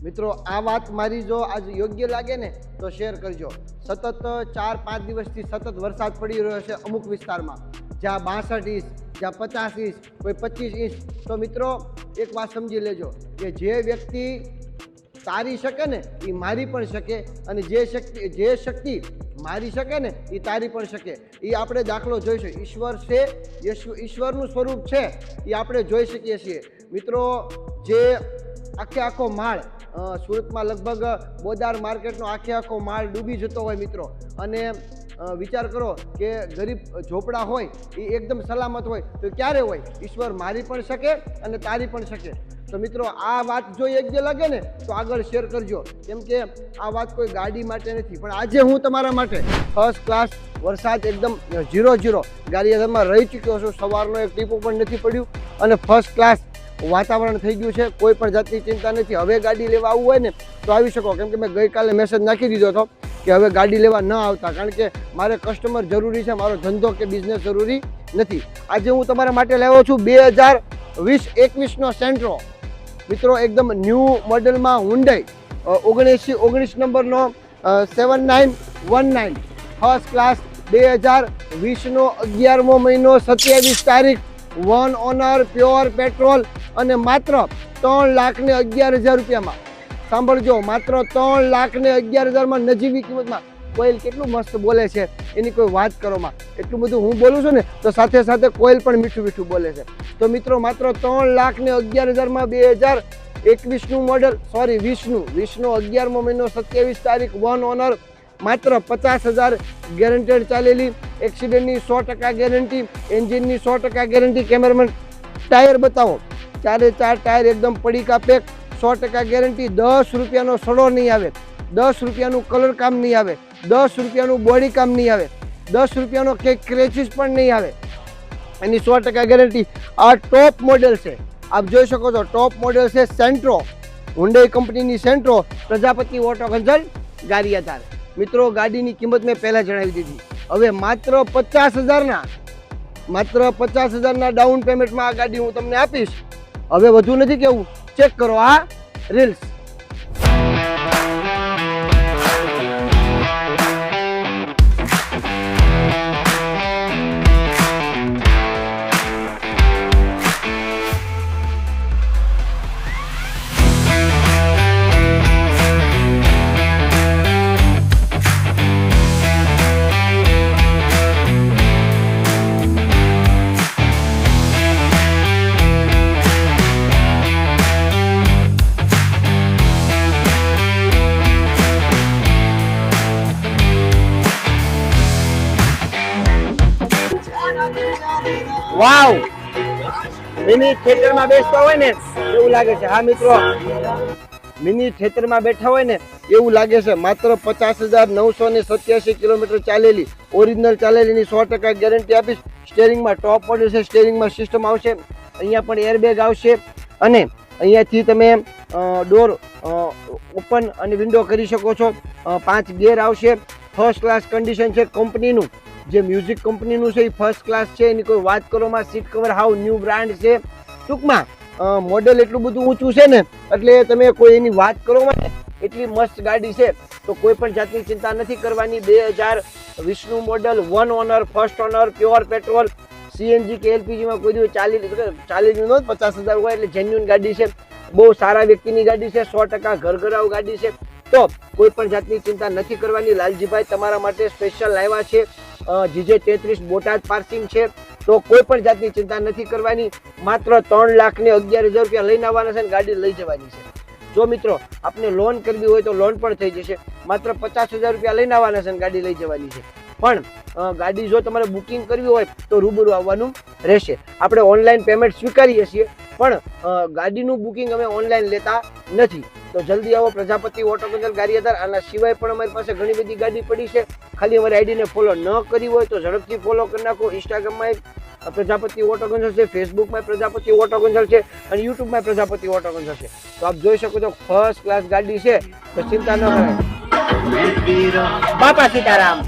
મિત્રો આ વાત મારી જો આજ યોગ્ય લાગે ને તો શેર કરજો। સતત 4-5 દિવસથી સતત વરસાદ પડી રહ્યો છે અમુક વિસ્તારમાં, જ્યાં 62 ઇંચ, જ્યાં 50 ઇંચ, કોઈ 25 ઇંચ। તો મિત્રો એક વાત સમજી લેજો કે જે વ્યક્તિ તારી શકે ને એ મારી પણ શકે, અને જે શક્તિ મારી શકે ને એ તારી પણ શકે। એ આપણે દાખલો જોઈશું। ઈશ્વર છે, ઈશ્વરનું સ્વરૂપ છે એ આપણે જોઈ શકીએ છીએ। મિત્રો જે આખો માળ સુરતમાં લગભગ બોદાર માર્કેટનો આખો માળ ડૂબી જતો હોય મિત્રો, અને વિચાર કરો કે ગરીબ ઝોપડા હોય એ એકદમ સલામત હોય તો ક્યારે હોય? ઈશ્વર મારી પણ શકે અને તારી પણ શકે। તો મિત્રો આ વાત જો યોગ્ય લાગે ને તો આગળ શેર કરજો, કેમ કે આ વાત કોઈ ગાડી માટે નથી, પણ આજે હું તમારા માટે ફર્સ્ટ ક્લાસ વરસાદ એકદમ 0-0 ગારિયાધારમાં રહી ચૂક્યો છું। સવારનો એક ટીપું પણ નથી પડ્યું અને ફર્સ્ટ ક્લાસ વાતાવરણ થઈ ગયું છે। કોઈ પણ જાતની ચિંતા નથી। હવે ગાડી લેવા આવવું હોય ને તો આવી શકો, કેમ કે મેં ગઈકાલે મેસેજ નાખી દીધો હતો કે હવે ગાડી લેવા ન આવતા, કારણ કે મારે કસ્ટમર જરૂરી છે, મારો ધંધો કે બિઝનેસ જરૂરી નથી। આજે હું તમારા માટે લાવ્યો છું 2020-21નો સેન્ટ્રો મિત્રો, એકદમ ન્યૂ મોડેલમાં હુન્ડાઈ 19 નંબરનો 7919 ફર્સ્ટ ક્લાસ 2020નો 11મો મહિનો 27 તારીખ, 1 ઓનર, પ્યોર પેટ્રોલ, અને માત્ર 3,11,000 રૂપિયામાં। સાંભળજો, માત્ર 3,11,000માં નજીવી કિંમતમાં। કોઈલ કેટલું મસ્ત બોલે છે, એની કોઈ વાત કરોમાં। એટલું બધું હું બોલું છું ને તો સાથે સાથે કોઈલ પણ મીઠું મીઠું બોલે છે। તો મિત્રો માત્ર 3,11,000માં 2021નું મોડેલ, સોરી 20નો 11મો મહિનો 27 તારીખ, 1 ઓનર, માત્ર 50,000 ગેરંટેડ ચાલેલી, એક્સિડન્ટની 100% ગેરંટી, એન્જિનની 100% ગેરંટી। કેમેરામેન ટાયર બતાવો, 4 ટાયર એકદમ પડીકા પેક, 100% ગેરંટી। 10 રૂપિયાનો સડો નહીં આવે, 10 રૂપિયાનું કલર કામ નહીં આવે, 10 રૂપિયાનું બોડી કામ નહીં આવે, 10 રૂપિયાનો કંઈક ક્રેચિસ પણ નહીં આવે, એની 100% ગેરંટી। આ ટોપ મોડેલ છે, આપ જોઈ શકો છો, ટોપ મોડેલ છે સેન્ટ્રો, હુન્ડાઈ કંપનીની Santro, Prajapati auto consult, Gariadhar. મિત્રો ગાડીની કિંમત મેં પહેલાં જણાવી દીધી। હવે માત્ર 50,000ના ડાઉન પેમેન્ટમાં આ ગાડી હું તમને આપીશ। હવે વધુ નથી કેવું, ચેક કરો આ રીલ્સ। વાવ, મિની થિયેટરમાં બેસતા હોય ને એવું લાગે છે। હા મિત્રો, મિની થિયેટરમાં બેઠા હોય ને એવું લાગે છે। માત્ર 50,987 કિલોમીટર ચાલેલી, ઓરિજિનલ ચાલેલીની 100% ગેરંટી આપીશ। સ્ટેરિંગમાં ટોપ મોડેલ છે, સ્ટેરિંગમાં સિસ્ટમ આવશે, અહીંયા પણ એરબેગ આવશે, અને અહીંયાથી તમે ડોર ઓપન અને વિન્ડો કરી શકો છો। 5 ગેર આવશે। ફર્સ્ટ ક્લાસ કન્ડિશન છે। કંપનીનું જે મ્યુઝિક કંપનીનું છે એ ફર્સ્ટ ક્લાસ છે, એની કોઈ વાત કરવામાં, સીટ કવર હાવ ન્યૂ બ્રાન્ડ છે। ટૂંકમાં મોડેલ એટલું બધું ઊંચું છે ને, એટલે તમે કોઈ એની વાત કરવામાં ને એટલી મસ્ત ગાડી છે, તો કોઈ પણ જાતની ચિંતા નથી કરવાની। 2020નું model, 1 owner, first owner, pure petrol, CNG કે એલપીજીમાં કોઈ દિવસ 40 50,000 હોય એટલે જેન્યુન ગાડી છે। બહુ સારા વ્યક્તિની ગાડી છે, 100% ઘરઘરાવ ગાડી છે, તો કોઈ પણ જાતની ચિંતા નથી કરવાની। લાલજીભાઈ તમારા માટે સ્પેશિયલ લાવ્યા છે। GJ33 બોટાદ પાર્કિંગ છે, તો કોઈ પણ જાતની ચિંતા નથી કરવાની। માત્ર 3,11,000 રૂપિયા લઈને આવવાના છે અને ગાડી લઈ જવાની છે। જો મિત્રો આપને લોન કરવી હોય તો લોન પણ થઈ જશે। માત્ર 50,000 રૂપિયા લઈને આવવાના છે અને ગાડી લઈ જવાની છે। પણ ગાડી જો તમારે બુકિંગ કરવી હોય તો રૂબરૂ આવવાનું રહેશે। આપણે ઓનલાઈન પેમેન્ટ સ્વીકારીએ છીએ, પણ ગાડીનું બુકિંગ અમે ઓનલાઈન લેતા નથી। તો જલ્દી આવો, પ્રજાપતિ ઓટો કન્સલ્ટ, ગારિયાધાર। આના સિવાય પણ અમારી પાસે ઘણી બધી ગાડી પડી છે। ખાલી અમારી આઈડીને ફોલો ન કરી હોય તો ઝડપથી ફોલો કરી નાખો। ઇન્સ્ટાગ્રામમાં પ્રજાપતિ ઓટો કન્સલ્ટ છે, ફેસબુકમાં પ્રજાપતિ ઓટો કન્સલ્ટ છે, અને યુટ્યુબમાં પ્રજાપતિ ઓટો કન્સલ્ટ છે। તો આપ જોઈ શકો છો, ફર્સ્ટ ક્લાસ ગાડી છે, તો ચિંતા ન કરાય। બાપા સીતારામ।